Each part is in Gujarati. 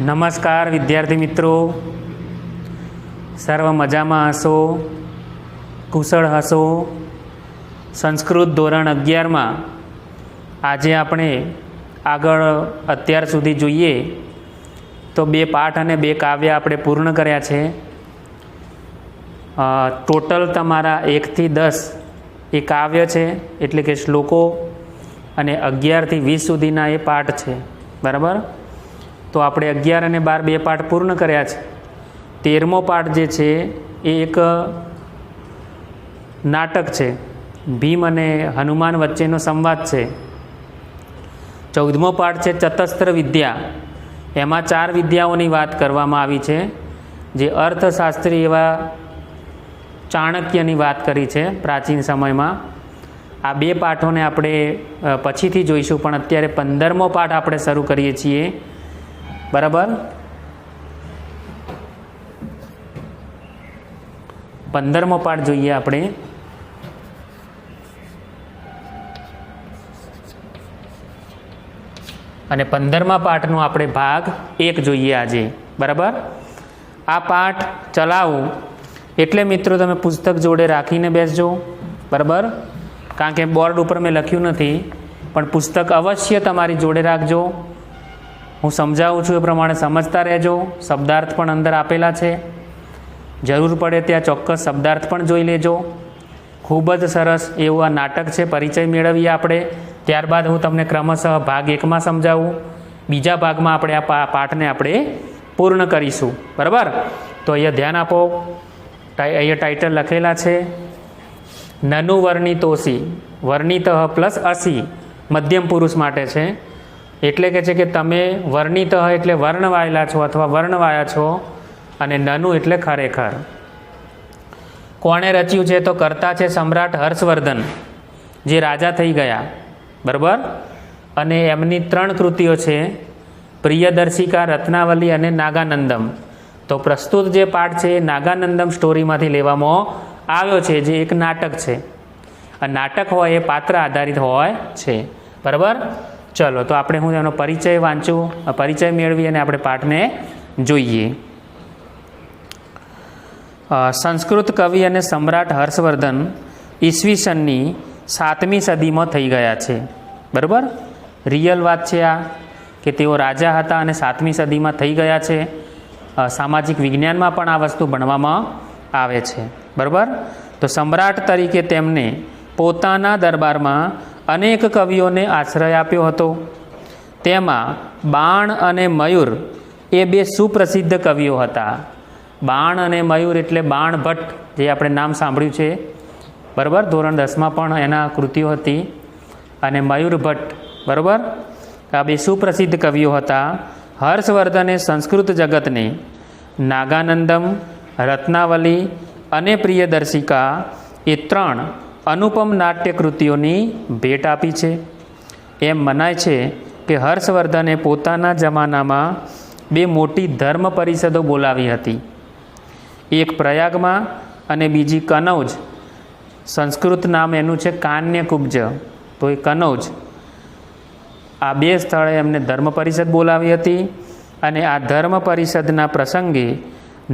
નમસ્કાર વિદ્યાર્થી મિત્રો, સર્વ મજામાં હશો, કુશળ હશો. સંસ્કૃત ધોરણ 11માં આજે આપણે આગળ અત્યાર સુધી જોઈએ તો 2 પાઠ અને 2 કાવ્ય આપણે પૂર્ણ કર્યા છે. ટોટલ તમારા 1 થી 10 એ કાવ્ય છે, એટલે કે શ્લોકો, અને 11 થી 20 સુધીના એ પાઠ છે. બરાબર? તો આપણે 11 અને 12 2 પાઠ પૂર્ણ કર્યા છે. 13મો પાઠ જે છે એ એક નાટક છે, ભીમ અને હનુમાન વચ્ચેનો સંવાદ છે. 14મો પાઠ છે ચતસ્ત્ર વિદ્યા, એમાં 4 વિદ્યાઓની વાત કરવામાં આવી છે, જે અર્થશાસ્ત્રી એવા ચાણક્યની વાત કરી છે પ્રાચીન સમયમાં. આ 2 પાઠોને આપણે પછીથી જોઈશું, પણ અત્યારે 15મો પાઠ આપણે શરૂ કરીએ છીએ. બરાબર? 15મો પાઠ જોઈએ આપણે. અને 15મા પાઠનો આપણે ભાગ 1 જોઈએ આજે. બરાબર? આ પાઠ ચલાવું એટલે મિત્રો તમે પુસ્તક જોડે રાખીને બેસજો. બરાબર? કારણ કે બોર્ડ ઉપર મેં લખ્યું નથી, પણ પુસ્તક અવશ્ય તમારી જોડે રાખજો. હું સમજાવું છું એ પ્રમાણે સમજતા રહેજો. શબ્દાર્થ પણ અંદર આપેલા છે, જરૂર પડે ત્યાં ચોક્કસ શબ્દાર્થ પણ જોઈ લેજો. ખૂબ જ સરસ એવું આ નાટક છે. પરિચય મેળવીએ આપણે, ત્યારબાદ હું તમને ક્રમશઃ ભાગ 1માં સમજાવું. બીજા ભાગમાં આપણે આ પાઠને આપણે પૂર્ણ કરીશું. બરાબર? તો અહીંયા ધ્યાન આપો. અહીંયા ટાઇટલ લખેલા છે નનુ વર્ણિતોસી. વર્ણિત પ્લસ અસી મધ્યમ પુરુષ માટે છે. એટલે કે છે કે તમે વર્ણિત એટલે વર્ણવાયેલા છો અથવા વર્ણવાયા છો, અને નનુ એટલે ખરેખર. કોણે રચ્યું છે? તો કરતા છે સમ્રાટ હર્ષવર્ધન, જે રાજા થઈ ગયા. બરાબર? અને એમની 3 કૃતિઓ છે, પ્રિયદર્શિકા, રત્નાવલી અને નાગાનંદમ. તો પ્રસ્તુત જે પાઠ છે એ નાગાનંદમ સ્ટોરીમાંથી લેવામાં આવ્યો છે, જે એક નાટક છે. આ નાટક હોય એ પાત્ર આધારિત હોય છે. બરાબર? ચલો, તો આપણે હું એનો પરિચય વાંચું, પરિચય મેળવી અને આપણે પાઠને જોઈએ. સંસ્કૃત કવિ અને સમ્રાટ હર્ષવર્ધન ઈસવીસનની 7મી સદીમાં થઈ ગયા છે. બરાબર? રિયલ વાત છે આ, કે તેઓ રાજા હતા અને 7મી સદીમાં થઈ ગયા છે. સામાજિક વિજ્ઞાનમાં પણ આ વસ્તુ ભણવામાં આવે છે. બરાબર? તો સમ્રાટ તરીકે તેમને પોતાના દરબારમાં અનેક કવિઓને આશ્રય આપ્યો હતો. તેમાં બાણ અને મયુર એ 2 સુપ્રસિદ્ધ કવિઓ હતા. બાણ અને મયુર એટલે બાણ ભટ્ટ, જે આપણે નામ સાંભળ્યું છે. બરાબર? ધોરણ 10માં પણ એના કૃતિઓ હતી. અને મયુર ભટ્ટ. બરાબર? આ 2 સુપ્રસિદ્ધ કવિઓ હતા. હર્ષવર્ધને સંસ્કૃત જગતને નાગાનંદમ, રત્નાવલી અને પ્રિયદર્શિકા એ 3 અનુપમ નાટ્ય કૃતિઓની ભેટ આપી છે. એમ મનાય છે કે હર્ષવર્ધને પોતાના જમાનામાં 2 મોટી ધર્મ પરિષદો બોલાવી હતી, એક પ્રયાગમાં અને બીજી કનૌજ. સંસ્કૃત નામ એનું છે કાન્યકુબ્જ, તો એ કનૌજ. આ 2 સ્થળે એમને ધર્મ પરિષદ બોલાવી હતી. અને આ ધર્મ પરિષદના પ્રસંગે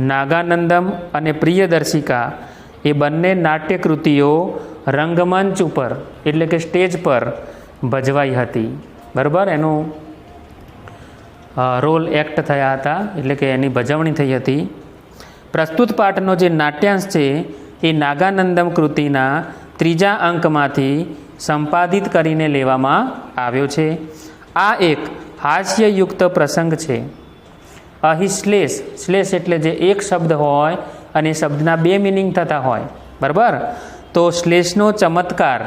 નાગાનંદમ અને પ્રિયદર્શિકા એ બંને નાટ્યકૃતિઓ રંગમંચ ઉપર, એટલે કે સ્ટેજ પર ભજવાઈ હતી. બરાબર? એનું રોલ એક્ટ થયા હતા, એટલે કે એની ભજવણી થઈ હતી. પ્રસ્તુત પાઠનો જે નાટ્યાંશ છે એ નાગાનંદમ કૃતિના 3જા અંકમાંથી સંપાદિત કરીને લેવામાં આવ્યો છે. આ એક હાસ્યયુક્ત પ્રસંગ છે. અહીં શ્લેષ એટલે જે એક શબ્દ હોય અને એ શબ્દના 2 મિનિંગ થતા હોય. બરાબર? તો શ્લેષનો ચમત્કાર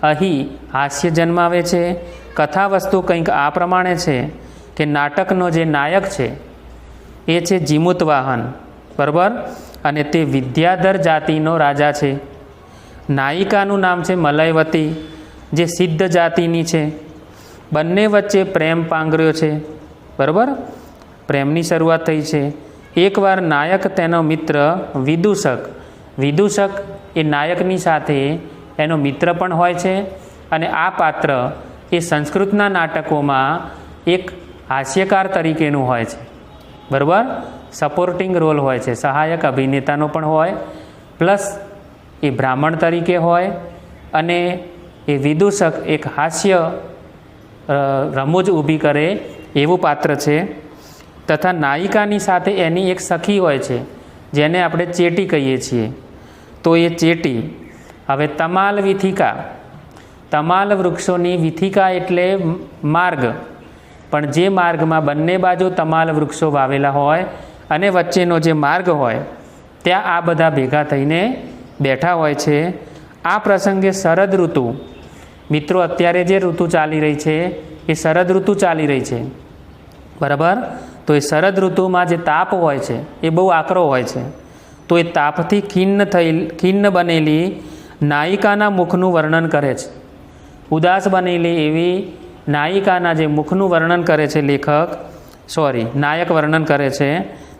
અહીં હાસ્ય જન્માવે છે. કથા વસ્તુ કંઈક આ પ્રમાણે છે કે નાટકનો જે નાયક છે એ છે જીમુતવાહન. બરાબર? અને તે વિદ્યાધર જાતિનો રાજા છે. નાયિકાનું નામ છે મલયવતી, જે સિદ્ધ જાતિની છે. બંને વચ્ચે પ્રેમ પાંગર્યો છે. બરાબર? પ્રેમની શરૂઆત થઈ છે. એકવાર નાયક તેનો મિત્ર વિદૂષક એ નાયકની સાથે એનો મિત્ર પણ હોય છે. અને આ પાત્ર એ સંસ્કૃતના નાટકોમાં એક હાસ્યકાર તરીકેનું હોય છે. બરાબર, સપોર્ટિંગ રોલ હોય છે, સહાયક અભિનેતાનો પણ હોય, પ્લસ એ બ્રાહ્મણ તરીકે હોય, અને એ વિદૂષક એક હાસ્ય રમૂજ ઊભી કરે એવું પાત્ર છે. તથા નાયિકાની સાથે એની એક સખી હોય છે જેને આપણે ચેટી કહીએ છીએ. તો એ ચેટી હવે તમાલ વિથિકા, તમાલ વૃક્ષોની વિથિકા એટલે માર્ગ, પણ જે માર્ગમાં બંને બાજુ તમાલ વૃક્ષો વાવેલા હોય અને વચ્ચેનો જે માર્ગ હોય ત્યાં આ બધા ભેગા થઈને બેઠા હોય છે. આ પ્રસંગે શરદ ઋતુ, મિત્રો અત્યારે જે ઋતુ ચાલી રહી છે એ શરદ ઋતુ ચાલી રહી છે, બરાબર. તો એ શરદ ઋતુમાં જે તાપ હોય છે એ બહુ આકરો હોય છે. તો એ તાપથી ખિન્ન બનેલી નાયિકાના મુખનું વર્ણન કરે છે. ઉદાસ બનેલી એવી નાયિકાના જે મુખનું વર્ણન કરે છે નાયક વર્ણન કરે છે.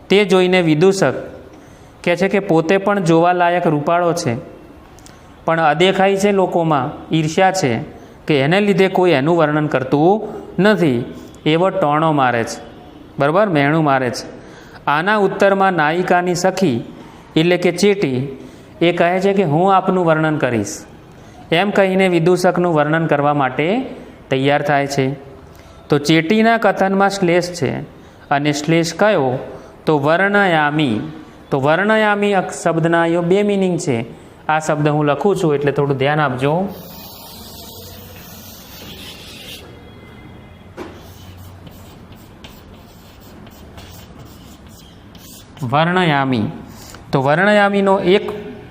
તે જોઈને વિદૂષક કહે છે કે પોતે પણ જોવાલાયક રૂપાળો છે, પણ અદેખાઈ છે, લોકોમાં ઈર્ષ્યા છે કે એને લીધે કોઈ એનું વર્ણન કરતું નથી, એવો ટોણો મારે છે, બરાબર, મહેણું મારે છે. આના ઉત્તરમાં નાયિકાની સખી એટલે કે ચેટી એ કહે છે કે હું આપનું વર્ણન કરીશ, એમ કહીને વિદૂષકનું વર્ણન કરવા માટે તૈયાર થાય છે. તો ચેટીના કથનમાં શ્લેષ છે, અને શ્લેષ કયો? તો વર્ણયામી. તો વર્ણયામી શબ્દના અહીંયા 2 મિનિંગ છે. આ શબ્દ હું લખું છું એટલે થોડું ધ્યાન આપજો. વર્ણયામી, તો વર્ણયામીનો એક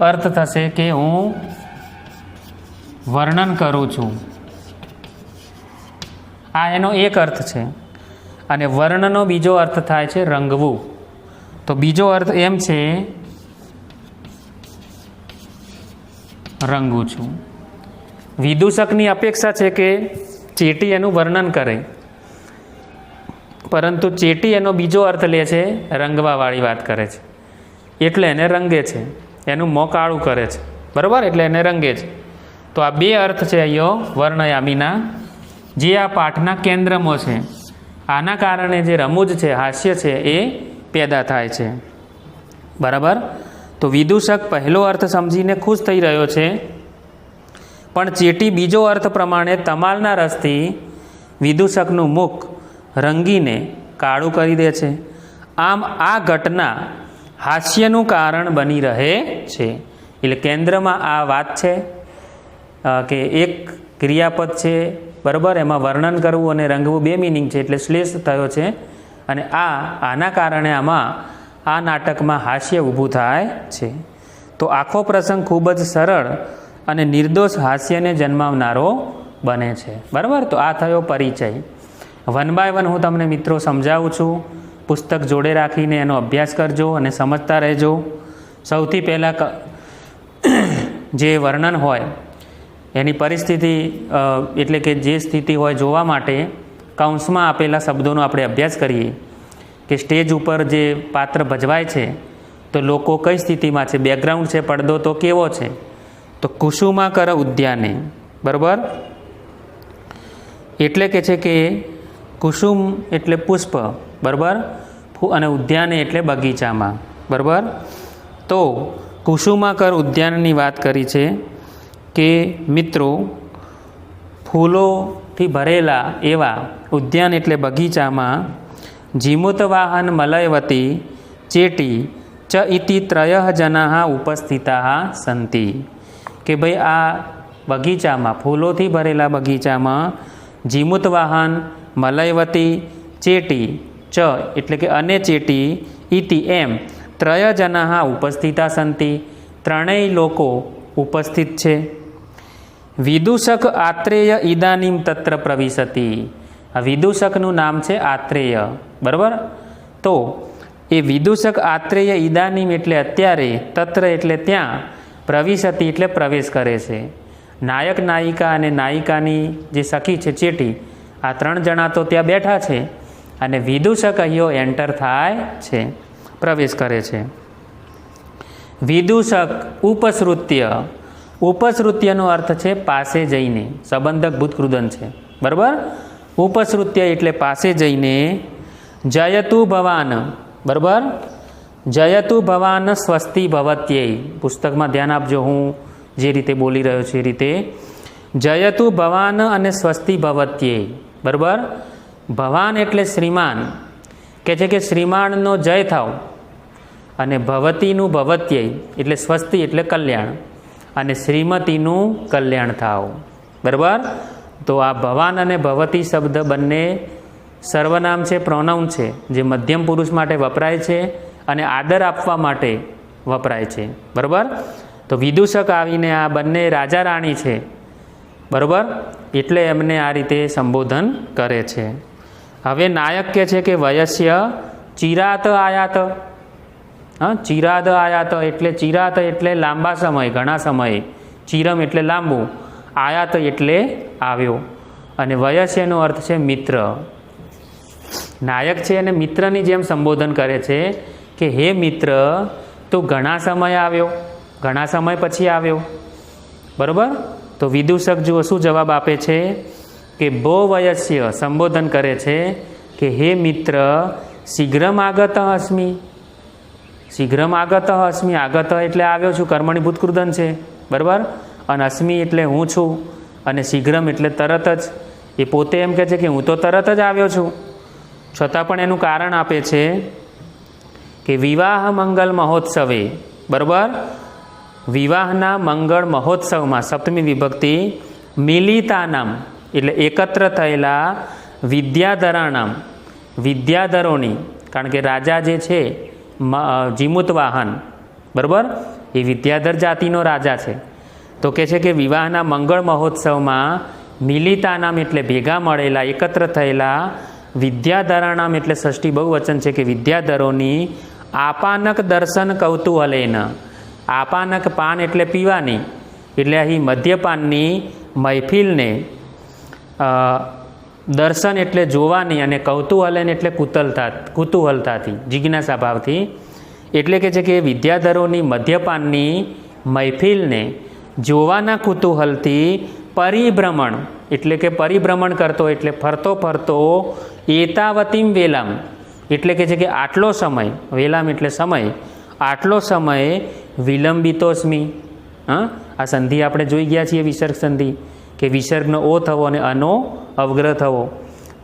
અર્થ થશે કે હું વર્ણન કરું છું, આ એનો એક અર્થ છે. અને વર્ણનો બીજો અર્થ થાય છે રંગવું. તો બીજો અર્થ એમ છે રંગું છું. વિદૂષકની અપેક્ષા છે કે ચેટી એનું વર્ણન કરે, પરંતુ ચેટી એનો બીજો અર્થ લે છે, રંગવાવાળી વાત કરે છે, એટલે એને રંગે છે, એનું મોં કાળું કરે છે, બરાબર, એટલે એને રંગે છે. તો આ 2 અર્થ છે અહીંયા વર્ણયામીના, જે આ પાઠના કેન્દ્રમાં છે. આના કારણે જે રમૂજ છે, હાસ્ય છે, એ પેદા થાય છે, બરાબર. તો વિદૂષક પહેલો અર્થ સમજીને ખુશ થઈ રહ્યો છે, પણ ચેટી બીજો અર્થ પ્રમાણે તમાલના રસથી વિદૂષકનું મુખ રંગીને કાળું કરી દે છે. આમ આ ઘટના હાસ્યનું કારણ બની રહે છે. એટલે કેન્દ્રમાં આ વાત છે કે એક ક્રિયાપદ છે, બરાબર, એમાં વર્ણન કરવું અને રંગવું 2 મિનિંગ છે, એટલે શ્લેષ થયો છે. અને આના કારણે આમાં આ નાટકમાં હાસ્ય ઊભું થાય છે. તો આખો પ્રસંગ ખૂબ જ સરળ અને નિર્દોષ હાસ્યને જન્માવનારો બને છે, બરાબર. તો આ થયો પરિચય. 1 બાય 1 હું તમને મિત્રો સમજાવું છું. પુસ્તક જોડે રાખીને એનો અભ્યાસ કરજો અને સમજતા રહેજો. સૌથી પહેલાં જે વર્ણન હોય એની પરિસ્થિતિ એટલે કે જે સ્થિતિ હોય જોવા માટે કૌંસમાં આપેલા શબ્દોનો આપણે અભ્યાસ કરીએ કે સ્ટેજ ઉપર જે પાત્ર ભજવાય છે તો લોકો કઈ સ્થિતિમાં છે, બેકગ્રાઉન્ડ છે, પડદો તો કેવો છે. તો કુસુમાકર ઉદ્યાને, બરાબર, એટલે કે છે કે કુસુમ એટલે પુષ્પ, બરાબર, અને ઉદ્યાને એટલે બગીચામાં, બરાબર. તો કુસુમાકર ઉદ્યાનની વાત કરી છે કે મિત્રો ફૂલોથી ભરેલા એવા ઉદ્યાન એટલે બગીચામાં જીમુતવાહન મલયવતી ચેટી ચ ઇતિ 3 જનાः ઉપસ્થિતાः સંતિ. કે ભાઈ આ બગીચામાં, ફૂલોથી ભરેલા બગીચામાં જીમુતવાહન મલયવતી ચેટી ચ એટલે કે અને ચેટી ઇતિ એમ 3 જનાः ઉપસ્થિતા સંતિ, 3 લોકો ઉપસ્થિત છે. વિદૂષક આત્રેય ઇદાનીમ તત્ર પ્રવિશતિ. આ વિદૂષકનું નામ છે આત્રેય, બરાબર. તો એ વિદૂષક આત્રેય ઇદાનીમ એટલે અત્યારે, તત્ર એટલે ત્યાં, પ્રવિશતિ એટલે પ્રવેશ કરે છે. નાયક નાયિકા અને નાયિકાની જે સખી છે ચેટી, આ 3 જણા તો ત્યાં બેઠા છે અને વિદૂષક અહીંયો એન્ટર થાય છે, પ્રવેશ કરે છે. વિદૂષક ઉપશ્રુત્ય, ઉપશ્રુત્યનો અર્થ છે પાસે જઈને, સંબંધક ભૂતકૃદન છે, બરાબર. ઉપશ્રુત્ય એટલે પાસે જઈને જયતુ ભવાન, બરાબર. જયતુ ભવાન સ્વસ્તિ ભવત્યય, પુસ્તકમાં ધ્યાન આપજો, હું જે રીતે બોલી રહ્યો છું એ રીતે. જયતુ ભવાન અને સ્વસ્તિ ભવત્યય, બરાબર. ભવાન એટલે શ્રીમાન, કે છે કે શ્રીમાનનો જય થાવ, અને ભવતીનું ભવત્યય એટલે સ્વસ્તિ એટલે કલ્યાણ, અને શ્રીમતીનું કલ્યાણ થાવ, બરાબર. તો આ ભવાન અને ભવતી શબ્દ બંને સર્વનામ છે, પ્રોનાઉન છે, જે મધ્યમ પુરુષ માટે વપરાય છે અને આદર આપવા માટે વપરાય છે, બરાબર. તો વિદૂષક આવીને આ બંને રાજા રાણી છે, બરાબર, એટલે એમને આ રીતે સંબોધન કરે છે. હવે નાયક કહે છે કે વયસ્ય ચિરાત આયાત. હા, ચિરાદ આયાત એટલે ચિરાત એટલે લાંબા સમય, ઘણા સમયે. ચિરમ એટલે લાંબુ, આયાત એટલે આવ્યો, અને વયસ્યનો અર્થ છે મિત્ર. નાયક છે અને મિત્રની જેમ સંબોધન કરે છે કે હે મિત્ર, તું ઘણા સમય આવ્યો, ઘણા સમય પછી આવ્યો, બરાબર. તો વિદૂષક જુઓ શું જવાબ આપે છે કે બહુ વયસ્ય સંબોધન કરે છે કે હે મિત્ર, શીઘ્રમ આગત અસ્મિ. શીઘ્રમ આગત અસ્મિ, આગત એટલે આવ્યો છું, કર્મણી ભૂતકૃદન છે, બરાબર. અને અસ્મિ એટલે હું છું, અને શીઘ્રમ એટલે તરત જ. એ પોતે એમ કહે છે કે હું તો તરત જ આવ્યો છું, છતાં પણ એનું કારણ આપે છે કે વિવાહ મંગલ મહોત્સવે, બરાબર. વિવાહના મંગળ મહોત્સવમાં, સપ્તમી વિભક્તિ, મિલિતાનામ એટલે એકત્ર થયેલા, વિદ્યાધરાણામ વિદ્યાધરોની, કારણ કે રાજા જે છે જીમુત વાહન, બરાબર, એ વિદ્યાધર જાતિનો રાજા છે. તો કહે છે કે વિવાહના મંગળ મહોત્સવમાં મિલિતાનામ એટલે ભેગા મળેલા, એકત્ર થયેલા, વિદ્યાધરાણામ એટલે ષષ્ઠી બહુવચન છે કે વિદ્યાધરોની, આપાનક દર્શન કૌતૂહલેન. આપાનક પાન એટલે પીવાની, એટલે અહીં મદ્યપાનની મહેફિલને, દર્શન એટલે જોવાની, અને કૌતૂહલેન એટલે કુતૂહલતાથી, જિજ્ઞાસા ભાવથી. એટલે કે છે કે વિદ્યાધરોની મદ્યપાનની મહેફિલને જોવાના કુતૂહલથી પરિભ્રમણ એટલે કે પરિભ્રમણ કરતો, એટલે ફરતો ફરતો, એતાવતીમ વેલામ એટલે કે છે કે આટલો સમય, વેલામ એટલે સમય, આટલો સમય વિલંબિતોસ્મિ. હા, આ સંધિ આપણે જોઈ ગયા છીએ, વિસર્ગ સંધિ, કે વિસર્ગનો ઓ થવો અને અનો અવગ્રહ થવો.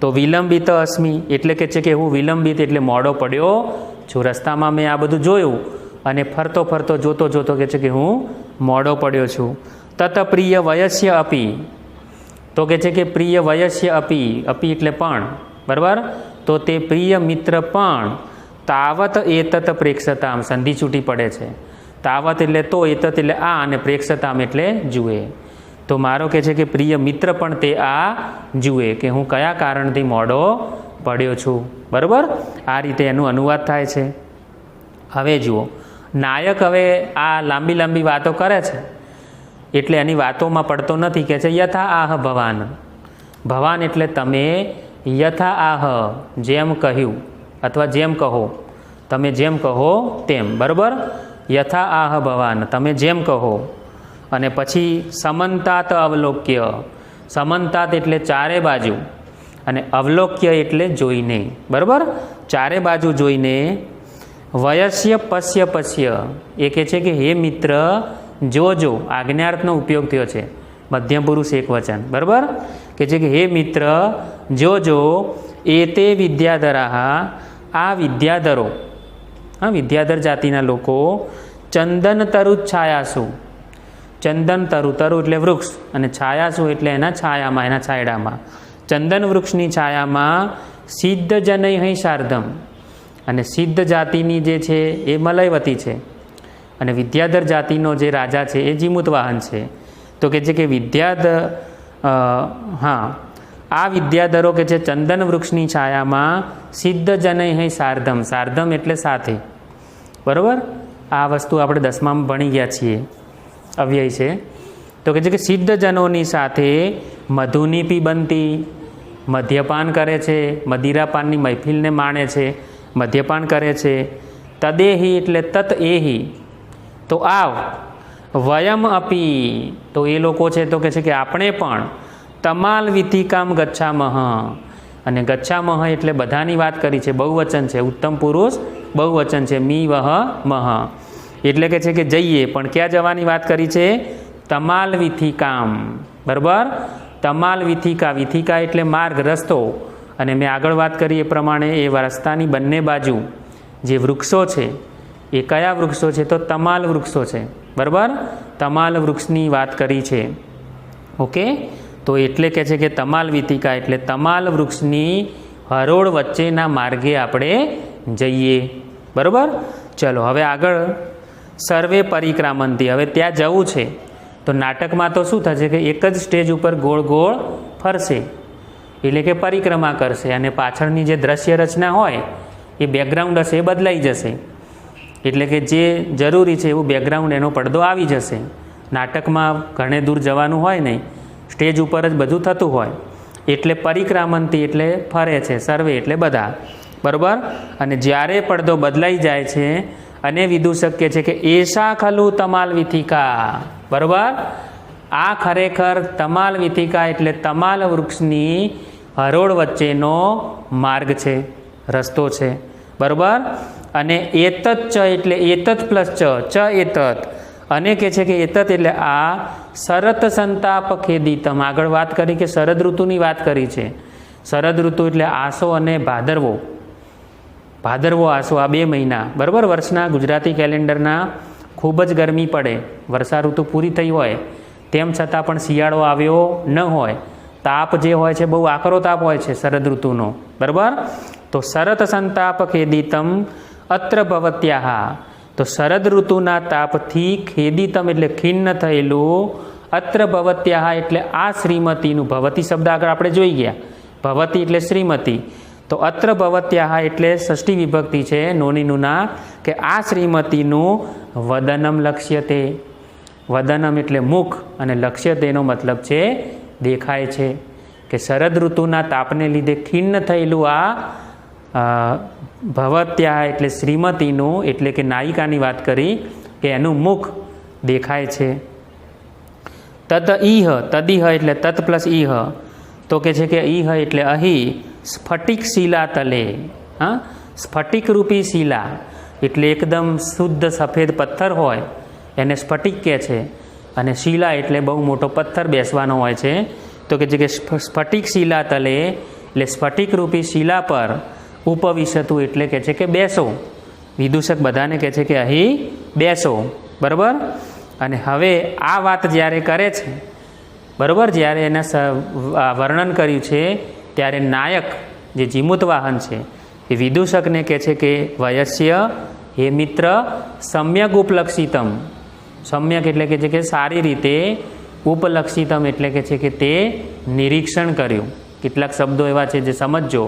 તો વિલંબિત અસ્મિ એટલે કે છે કે હું વિલંબિત એટલે મોડો પડ્યો છું, રસ્તામાં મેં આ બધું જોયું અને ફરતો ફરતો જોતો જોતો કે છે કે હું મોડો પડ્યો છું. તત પ્રિય વયસ્ય અપી, તો કે છે કે પ્રિય વયસ્ય અપી, અપી એટલે પણ, બરાબર. તો તે પ્રિય મિત્ર પણ તાવત એતત પ્રેક્ષતામ, સંધિ છૂટી પડે છે. તાવત એટલે તો, એતત એટલે આ, અને પ્રેક્ષતામ એટલે જુએ. તો મારો કહે છે કે પ્રિય મિત્ર પણ તે આ જુએ કે હું કયા કારણથી મોડો પડ્યો છું, બરાબર. આ રીતે એનું અનુવાદ થાય છે. હવે જુઓ, નાયક હવે આ લાંબી લાંબી વાતો કરે છે, એટલે એની વાતોમાં પડતો નથી. કહે છે યથા આહ ભવાન. ભવાન એટલે તમે, યથા આહ જેમ કહ્યું, અથવા જેમ કહો, તમે જેમ કહો તેમ, બરાબર. યથા આહ ભવાન, તમે જેમ કહો. અને પછી સમંતાત અવલોક્ય, સમંતાત એટલે ચારે બાજુ, અને અવલોક્ય એટલે જોઈને, બરાબર. ચારે બાજુ જોઈને. વયસ્ય પશ્ય પશ્ય, એ કહે છે કે હે મિત્ર જોજો, આજ્ઞાર્થનો ઉપયોગ થયો છે, મધ્યમ પુરુષ એક વચન, બરાબર. કે છે કે હે મિત્ર જોજો, એતે વિદ્યાધરા, આ વિદ્યાધરો, હા, વિદ્યાધર જાતિના લોકો, ચંદન તરુ છાયાસુ, ચંદન તરુ, તરુ એટલે વૃક્ષ, અને છાયાસુ એટલે એના છાયામાં, એના છાયડામાં, ચંદન વૃક્ષની છાયામાં, સિદ્ધ જનૈ શાર્ધમ, અને સિદ્ધ જાતિની જે છે એ મલયવતી છે, અને વિદ્યાધર જાતિનો જે રાજા છે એ જીમુત વાહન છે. તો કે છે કે હા, આ વિદ્યાધરો કે છે ચંદન વૃક્ષની છાયામાં, સિદ્ધ જનૈ શાર્ધમ, શાર્ધમ એટલે સાથે, બરાબર. આ વસ્તુ આપણે 10મામાં ભણી ગયા છીએ, અવ્યય છે. તો કે છે કે સિદ્ધ જનોની સાથે મધુની પીબંતી, મદ્યપાન કરે છે, મદિરાપાનની મહેફિલને માણે છે, મદ્યપાન કરે છે. તદેહી એટલે તત એહી, તો આવ. વયમ અપી, તો એ લોકો છે તો કે છે કે આપણે પણ, તમાલ વિધિકામ ગચ્છામહ, અને ગચ્છામહ એટલે બધાની વાત કરી છે, બહુવચન છે, ઉત્તમ પુરુષ બહુવચન છે, મી વહ મહ, એટલે કે છે કે જઈએ, પણ ક્યાં જવાની વાત કરી છે? તમાલ વિથિકામ, બરાબર? તમાલ વિથિકા, વિથિકા એટલે માર્ગ, રસ્તો, અને મેં આગળ વાત કરી એ પ્રમાણે એ રસ્તાની બંને બાજુ જે વૃક્ષો છે એ કયા વૃક્ષો છે? તો તમાલ વૃક્ષો છે, બરાબર? તમાલ વૃક્ષની વાત કરી છે. ઓકે, તો એટલે કે છે કે તમાલ વિથિકા એટલે તમાલ વૃક્ષની હરોળ વચ્ચેના માર્ગે આપણે જઈએ, બરાબર? ચલો હવે આગળ, સર્વે પરિક્રામંતી, હવે ત્યાં જવું છે તો નાટકમાં તો શું થશે કે એક જ સ્ટેજ ઉપર ગોળ ગોળ ફરશે, એટલે કે પરિક્રમા કરશે, અને પાછળની જે દ્રશ્ય રચના હોય એ બેકગ્રાઉન્ડ હશે એ બદલાઈ જશે, એટલે કે જે જરૂરી છે એવું બેકગ્રાઉન્ડ એનો પડદો આવી જશે. નાટકમાં ઘણે દૂર જવાનું હોય નહીં, સ્ટેજ ઉપર જ બધું થતું હોય, એટલે પરિક્રામંતી એટલે ફરે છે, સર્વે એટલે બધા, બરાબર? અને જ્યારે પડદો બદલાઈ જાય છે અને વિદૂષક કહે છે કે એશા ખલુ તમાલ વિથિકા, બરાબર? આ ખરેખર તમાલ વિથિકા એટલે તમાલ વૃક્ષની હરોળ વચ્ચેનો માર્ગ છે, રસ્તો છે, બરાબર? અને એતત ચ એટલે એતત પ્લસ ચ એતત, અને કે છે કે એતત એટલે આ શરત સંતાપ ખેદિતમ, આગળ વાત કરી કે શરદ ઋતુની વાત કરી છે. શરદ ઋતુ એટલે આસો અને ભાદરવો, ભાદરવો આસો, આ 2 મહિના, બરાબર? વર્ષના ગુજરાતી કેલેન્ડરના ખૂબ જ ગરમી પડે, વર્ષા ઋતુ પૂરી થઈ હોય તેમ છતાં પણ શિયાળો આવ્યો ન હોય, તાપ જે હોય છે બહુ આકરો તાપ હોય છે શરદ ઋતુનો, બરાબર? તો શરત સંતાપ ખેદિતમ અત્ર ભવત્યાહ, તો શરદ ઋતુના તાપથી ખેદિતમ એટલે ખિન્ન થયેલું, અત્ર ભવત્યાહ એટલે આ શ્રીમતીનું, ભવતી શબ્દ આગળ આપણે જોઈ ગયા, ભવતી એટલે શ્રીમતી, તો અત્ર ભવત્યાહ એટલે ષષ્ઠી વિભક્તિ છે નોની નુના, કે આ શ્રીમતીનું વદનમ લક્ષ્યતે, વદનમ એટલે મુખ, અને લક્ષ્યતેનો મતલબ છે દેખાય છે, કે શરદ ઋતુના તાપને લીધે ખિન્ન થયેલું આ ભવત્યા એટલે શ્રીમતીનું, એટલે કે નાયિકાની વાત કરી કે એનું મુખ દેખાય છે. તદ ઈહ, તદીહ એટલે તત પ્લસ ઈહ, તો કે છે કે ઈહ એટલે અહીં સ્ફટિક શિલા તલે, હા, સ્ફટિક રૂપી શિલા એટલે એકદમ શુદ્ધ સફેદ પથ્થર હોય એને સ્ફટિક કહે છે, અને શિલા એટલે બહુ મોટો પથ્થર બેસવાનો હોય છે, તો કે છે કે સ્ફટિક શિલા તલે એટલે સ્ફટિક રૂપી શિલા પર ઉપવિશતું એટલે કે છે કે બેસો, વિદૂષક બધાને કહે છે કે અહીં બેસો, બરાબર? અને હવે આ વાત જ્યારે કરે છે, બરાબર, જ્યારે એને વર્ણન કર્યું છે ત્યારે નાયક જે જીમૂત વાહન છે એ વિદૂષકને કહે છે કે વયસ્ય હે મિત્ર સમ્યક ઉપલક્ષિતમ, સમ્યક એટલે કે છે કે સારી રીતે, ઉપલક્ષિતમ એટલે કે છે કે તે નિરીક્ષણ કર્યું. કેટલાક શબ્દો એવા છે જે સમજજો,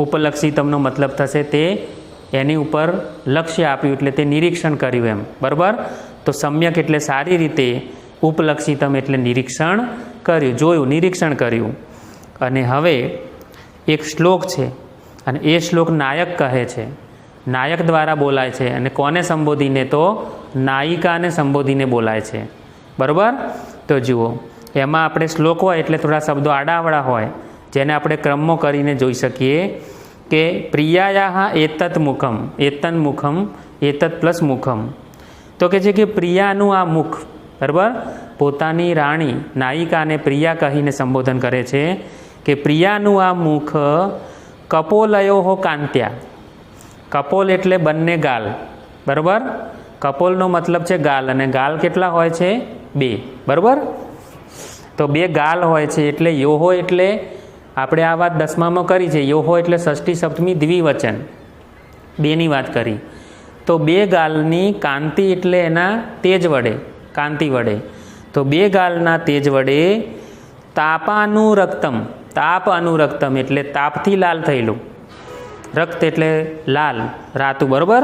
ઉપલક્ષિતમનો મતલબ થશે તે એની ઉપર લક્ષ્ય આપ્યું એટલે તે નિરીક્ષણ કર્યું એમ, બરાબર? તો સમ્યક એટલે સારી રીતે, ઉપલક્ષિતમ એટલે નિરીક્ષણ કર્યું, જોયું, નિરીક્ષણ કર્યું. અને હવે એક શ્લોક છે અને એ શ્લોક નાયક કહે છે, નાયક દ્વારા બોલાય છે, અને કોને સંબોધીને? તો નાયિકાને સંબોધીને બોલાય છે, બરાબર? તો જુઓ, એમાં આપણે શ્લોક હોય એટલે થોડા શબ્દો આડાવડા હોય જેને આપણે ક્રમમાં કરીને જોઈ શકીએ કે પ્રિયાયા એતત મુખમ, એતન મુખમ, એતત પ્લસ મુખમ, તો કે છે કે પ્રિયાનું આ મુખ, બરાબર? પોતાની રાણી નાયિકાને પ્રિયા કહીને સંબોધન કરે છે કે પ્રિયાનું આ મુખ કપોલયો હો કાંત્યા, કપોલ એટલે બંને ગાલ, બરાબર? કપોલનો મતલબ છે ગાલ, અને ગાલ કેટલા હોય છે? 2, બરાબર? તો 2 ગાલ હોય છે, એટલે યોહો એટલે આપણે આ વાત 10મામાં કરી છે, યોહો એટલે ષષ્ઠી સપ્તમી દ્વિવચન, 2ની વાત કરી. તો 2 ગાલની કાંતિ એટલે એના તેજ વડે, કાંતિ વડે, તો 2 ગાલના તેજ વડે તાપાનુરક્તમ, તાપ અનુરક્તમ એટલે તાપથી લાલ થયેલું, રક્ત એટલે લાલ, રાતું, બરાબર?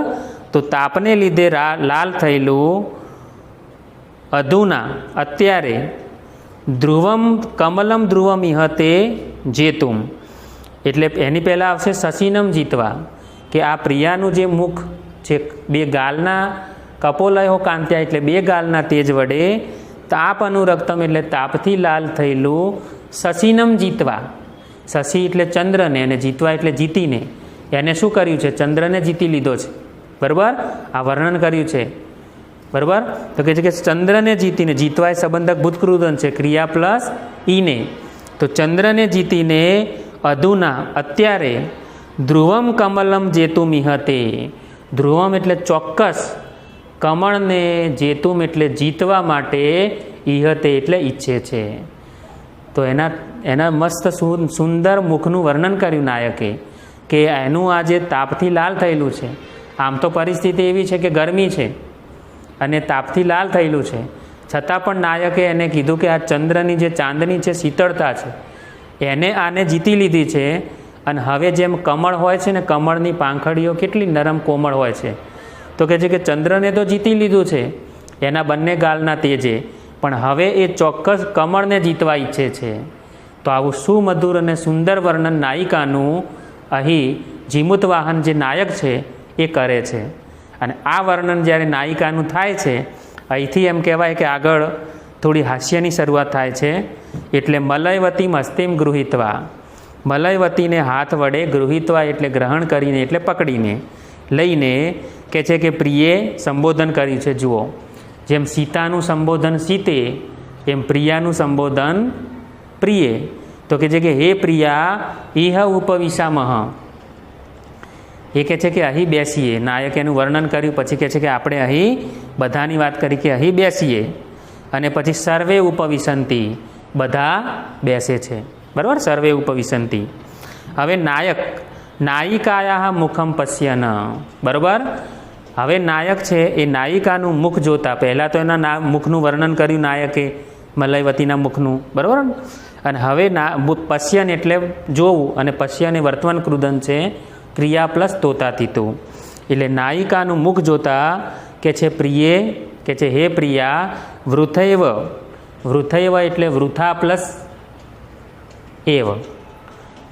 તો તાપને લીધે લાલ થયેલું અધુના અત્યારે ધ્રુવમ કમલમ ધ્રુવમ ઇહતે જેતુમ, એટલે એની પહેલાં આવશે શશિનમ જીતવા, કે આ પ્રિયાનું જે મુખ છે 2 ગાલના કપોલયો કાંત્યા એટલે 2 ગાલના તેજ વડે તાપ અનુરક્તમ એટલે તાપથી લાલ થયેલું શશિનમ જીતવા, શશિ એટલે ચંદ્રને, અને જીતવા એટલે જીતીને, એને શું કર્યું છે? ચંદ્રને જીતી લીધો છે, બરાબર, આ વર્ણન કર્યું છે. બરાબર, તો કહે છે કે ચંદ્રને જીતીને, જીતવાય સંબંધક ભૂતકૃદન છે, ક્રિયા પ્લસ ઈને. તો ચંદ્રને જીતીને અધુના અત્યારે ધ્રુવમ કમલમ જેતુમ ઇહતે, ધ્રુવમ એટલે ચોક્કસ, કમળને જેતુમ એટલે જીતવા માટે, ઇહતે એટલે ઈચ્છે છે. તો એના મસ્ત સુંદર મુખનું વર્ણન કર્યું નાયકે કે એનું આ જે તાપથી લાલ થયેલું છે, આમ તો પરિસ્થિતિ એવી છે કે ગરમી છે અને તાપથી લાલ થયેલું છે, છતાં પણ નાયકે એને કીધું કે આ ચંદ્રની જે ચાંદની છે, શીતળતા છે, એને આને જીતી લીધી છે. અને હવે જેમ કમળ હોય છે ને, કમળની પાંખડીઓ કેટલી નરમ કોમળ હોય છે, તો કહે છે કે ચંદ્રને તો જીતી લીધું છે એના બંને ગાલના તેજે, પણ હવે એ ચોક્કસ કમળને જીતવા ઈચ્છે છે. તો આવું સુમધુર અને સુંદર વર્ણન નાયિકાનું અહીં જીમૂત વાહન જે નાયક છે એ કરે છે. અને આ વર્ણન જ્યારે નાયિકાનું થાય છે, અહીંથી એમ કહેવાય કે આગળ થોડી હાસ્યની શરૂઆત થાય છે. એટલે મલયવતી મસ્તિમ ગૃહિત્વા, મલયવતીને હાથ વડે ગૃહિત્વા એટલે ગ્રહણ કરીને, એટલે પકડીને લઈને કહે છે કે પ્રિયે સંબોધન કર્યું છે. જુઓ, જેમ સીતાનું સંબોધન સીતે, એમ પ્રિયાનું સંબોધન પ્રિયે. તો કહે છે કે હે પ્રિયા, ઇહ ઉપવિશામહ, એ કહે છે કે અહીં બેસીએ. નાયકે એનું વર્ણન કર્યું, પછી કહે છે કે આપણે અહીં બધાની વાત કરી કે અહીં બેસીએ. અને પછી સર્વે ઉપવિશંતિ, બધા બેસે છે. બરાબર, સર્વે ઉપવિશંતિ. હવે નાયિકાયા મુખમ પશ્યન. બરાબર, હવે નાયક છે એ નાયિકાનું મુખ જોતા, પહેલાં તો એના મુખનું વર્ણન કર્યું નાયકે, મલયવતીના મુખનું. બરાબર, અને હવે પશ્યન એટલે જોવું, અને પશ્યન એ વર્તમાન કૃદન છે, ક્રિયા પ્લસ તોતાતીતું. એટલે નાયિકાનું મુખ જોતા કે છે પ્રિયે, કે છે હે પ્રિયા, વૃથૈવ, વૃથૈવ એટલે વૃથા પ્લસ એવ,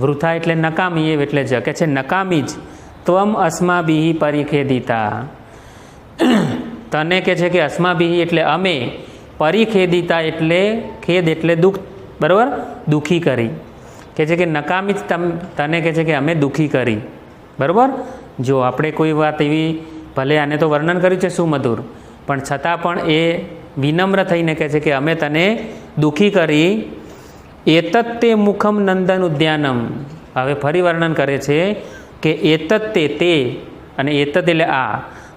વૃથા એટલે નકામી, એવ એટલે જ, કે છે નકામી જ. ત્વમ અસ્માભિ પરિખેદિતા, તને કે છે કે અસ્માભિ એટલે અમે, પરિખેદિતા એટલે ખેદ એટલે દુઃખ, બરાબર, દુઃખી કરી. કે છે કે નકામી જ તને કે છે કે અમે દુઃખી કરી. બરાબર, જો આપણે કોઈ વાત એવી, ભલે આને તો વર્ણન કર્યું છે સુમધુર, પણ છતાં પણ એ વિનમ્ર થઈને કહે છે કે અમે તને દુઃખી કરી. એતત તે મુખમ નંદન ઉદ્યાનમ, હવે ફરી વર્ણન કરે છે કે એતત તે, અને એતત એટલે આ,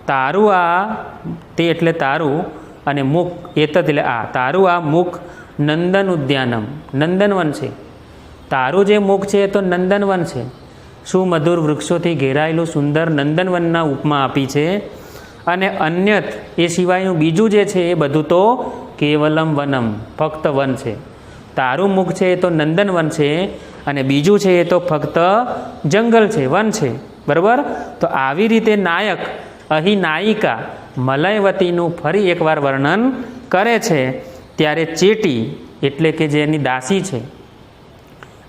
તારું આ, તે એટલે તારું, અને મુખ, એતત એટલે આ, તારું આ મુખ નંદન ઉદ્યાનમ, નંદનવન છે. તારું જે મુખ છે એ તો નંદનવન છે, સુમધુર વૃક્ષોથી ઘેરાયેલું સુંદર નંદનવનના ઉપમા આપી છે. અને અન્યત એ સિવાયનું બીજું જે છે એ બધું તો કેવલમ વનમ, ફક્ત વન છે. તારું મુખ છે એ તો નંદનવન છે, અને બીજું છે એ તો ફક્ત જંગલ છે, વન છે. બરાબર, તો આવી રીતે નાયક અહીં નાયિકા મલયવતીનું ફરી એકવાર વર્ણન કરે છે. ત્યારે ચેટી એટલે કે જે એની દાસી છે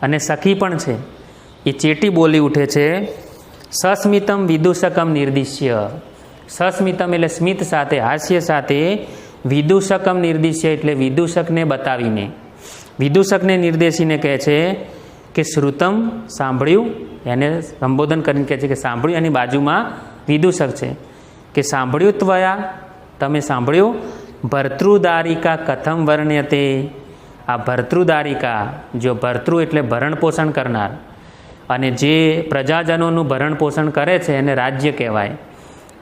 અને સખી પણ છે, એ ચેટી બોલી ઉઠે છે, સસ્મિતમ વિદૂષકમ નિર્દિશ્ય. સસ્મિતમ એટલે સ્મિત સાથે, હાસ્ય સાથે, વિદૂષકમ નિર્દિશ્ય એટલે વિદૂષકને બતાવીને, વિદૂષકને નિર્દેશીને કહે છે કે શ્રુતમ સાંભળ્યું, એને સંબોધન કરીને કહે છે કે સાંભળ્યું. એની બાજુમાં વિદૂષક છે કે સાંભળ્યું ત્વયા, તમે સાંભળ્યું. ભર્તૃદારિકા કથમ વર્ણ્યતે, આ ભર્તૃદારિકા, જો ભર્તૃ એટલે ભરણ પોષણ કરનાર, અને જે પ્રજાજનોનું ભરણ પોષણ કરે છે એને રાજ્ય કહેવાય.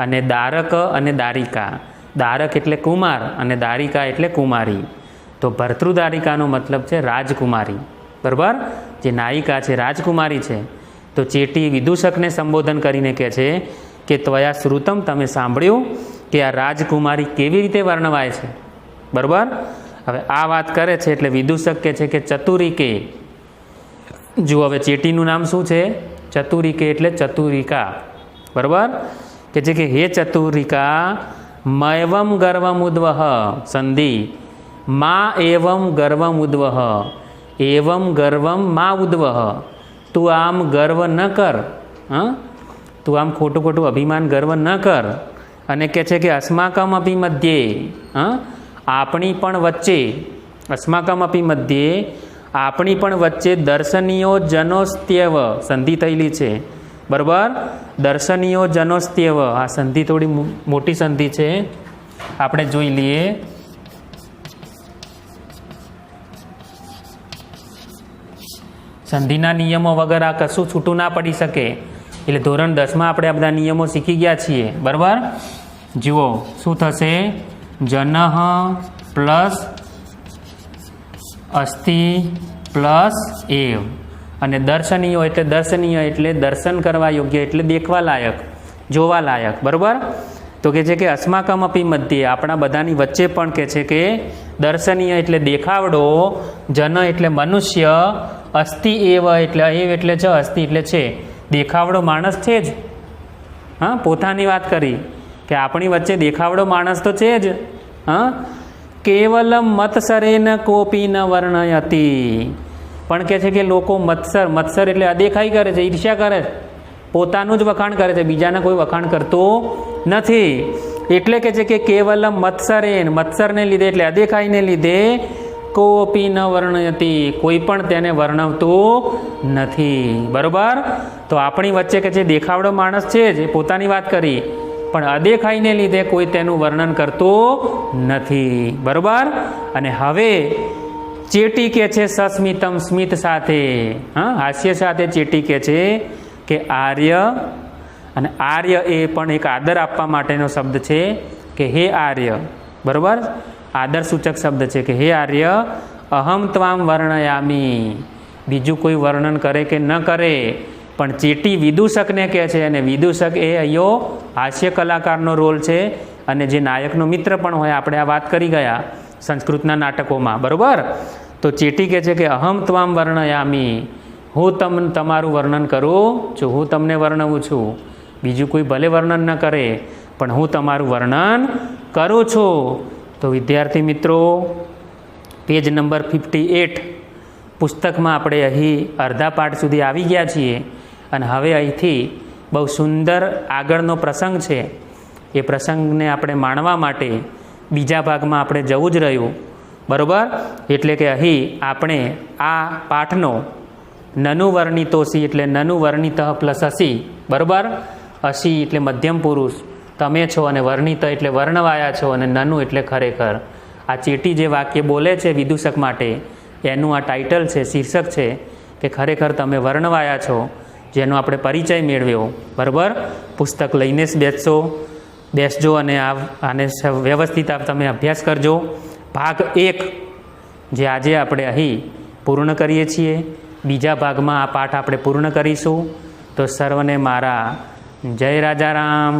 અને દારક અને દારિકા, દારક એટલે કુમાર અને દારિકા એટલે કુમારી. તો ભર્તૃદારિકાનો મતલબ છે રાજકુમારી. બરાબર, જે નાયિકા છે રાજકુમારી છે. તો ચેટી વિદૂષકને સંબોધન કરીને કહે છે કે ત્વયા શ્રુતમ, તમે સાંભળ્યું કે આ રાજકુમારી કેવી રીતે વર્ણવાય છે. બરાબર, હવે આ વાત કરે છે એટલે વિદૂષક કહે છે કે ચતુરિકે. જુઓ, હવે ચેટીનું નામ શું છે? ચતુરિકે એટલે ચતુરિકા. બરાબર, કે છે કે હે ચતુરિકા, મયવમ ગર્વમુદ્વહ સંધિ, મા એવમ ગર્વમુદ્વહ, એવમ ગર્વમ મા ઉદ્વહ. તું આમ ગર્વ ન કર, તું આમ ખોટું ખોટું અભિમાન ગર્વ ન કર. અને કહે છે કે અસ્માકમ અપી મધ્યે, આપણી પણ વચ્ચે, અસ્માકમ અપી મધ્યે, આપણી પણ વચ્ચે દર્શનીયો જનોસ્ત્યવ, સંધિ થયેલી છે, બરાબર. દર્શનીયો જનોસ્ત્યવ, આ સંધિ થોડી મોટી સંધિ છે, આપણે જોઈ લઈએ. સંધિના નિયમો વગર આ કશું છૂટું ના પડી શકે. એટલે ધોરણ 10માં આપણે આ બધા નિયમો શીખી ગયા છીએ. બરાબર. જુઓ શું થશે, જનઃ પ્લસ અસ્થિ પ્લસ એવ, અને દર્શનીય એટલે દર્શનીય એટલે દર્શન કરવા યોગ્ય એટલે દેખવા લાયક, જોવા લાયક. બરાબર. તો કે છે કે અસ્માકમ અપી મધ્યે, આપણા બધાની વચ્ચે પણ કે છે કે દર્શનીય એટલે દેખાવડો, જન એટલે મનુષ્ય, અસ્થિ એવ એટલે છે, અસ્થિ એટલે છે, દેખાવડો માણસ છે જ. હા, પોતાની વાત કરી કે આપણી વચ્ચે દેખાવડો માણસ તો છે જ. હા, કેવલમ મત્સરેન કોપી ન વર્ણયતી, પણ કે છે કે લોકો મત્સર એટલે અદેખાઈ કરે છે, ઈર્ષ્યા કરે છે, પોતાનું જ વખાણ કરે છે, બીજાના કોઈ વખાણ કરતો નથી. એટલે કે છે કે કેવલમ મત્સરને લીધે એટલે અદેખાઈને લીધે કોપી ન વર્ણયતી, કોઈ પણ તેને વર્ણવતું નથી. બરોબર. તો આપણી વચ્ચે કે છે દેખાવડો માણસ છે જ, પોતાની વાત કરી, પણ અદેખાઈને લીધે કોઈ તેનું વર્ણન કરતું નથી. બરોબર. અને હવે ચેટી કે છે સસ્મિતમ, સ્મિત સાથે, હા, હાસ્ય સાથે ચેટી કે છે કે આર્ય, અને આર્ય એ પણ એક આદર આપવા માટેનો શબ્દ છે કે હે આર્ય. બરોબર. આદર સૂચક શબ્દ છે કે હે આર્ય, અહમ ત્વામ વર્ણયામી, બીજું કોઈ વર્ણન કરે કે ન કરે, પણ ચેટી વિદૂષકને કહે છે, અને વિદૂષક એ અહીંયો હાસ્ય કલાકારનો રોલ છે, અને જે નાયકનો મિત્ર પણ હોય, આપણે આ વાત કરી ગયા સંસ્કૃતના નાટકોમાં. બરાબર. તો ચેટી કહે છે કે અહમ ત્વામ વર્ણયામી, હું તમારું વર્ણન કરું છું, હું તમને વર્ણવું છું, બીજું કોઈ ભલે વર્ણન ન કરે પણ હું તમારું વર્ણન કરું છું. તો વિદ્યાર્થી મિત્રો, પેજ નંબર 58 પુસ્તકમાં આપણે અહીં અડધા પાઠ સુધી આવી ગયા છીએ, અને હવે અહીંથી બહુ સુંદર આગળનો પ્રસંગ છે, એ પ્રસંગને આપણે માણવા માટે બીજા ભાગમાં આપણે જવું જ રહ્યું. બરાબર. એટલે કે અહીં આપણે આ પાઠનો નનુ વર્ણિતોસી એટલે નનુ વર્ણિત પ્લસ અસી. બરાબર. અસી એટલે મધ્યમ પુરુષ, તમે છો, અને વર્ણિત એટલે વર્ણવાયા છો, અને નનુ એટલે ખરેખર. આ ચેટી જે વાક્ય બોલે છે વિદૂષક માટે, એનું આ ટાઇટલ છે, શીર્ષક છે કે ખરેખર તમે વર્ણવાયા છો, જેનો આપણે પરિચય મેળવ્યો. બરાબર. પુસ્તક લઈને જ બેસજો અને આને વ્યવસ્થિત તમે અભ્યાસ કરજો. ભાગ 1 જે આજે આપણે અહીં પૂર્ણ કરીએ છીએ, બીજા ભાગમાં આ પાઠ આપણે પૂર્ણ કરીશું. તો સર્વને મારા જય રાજારામ.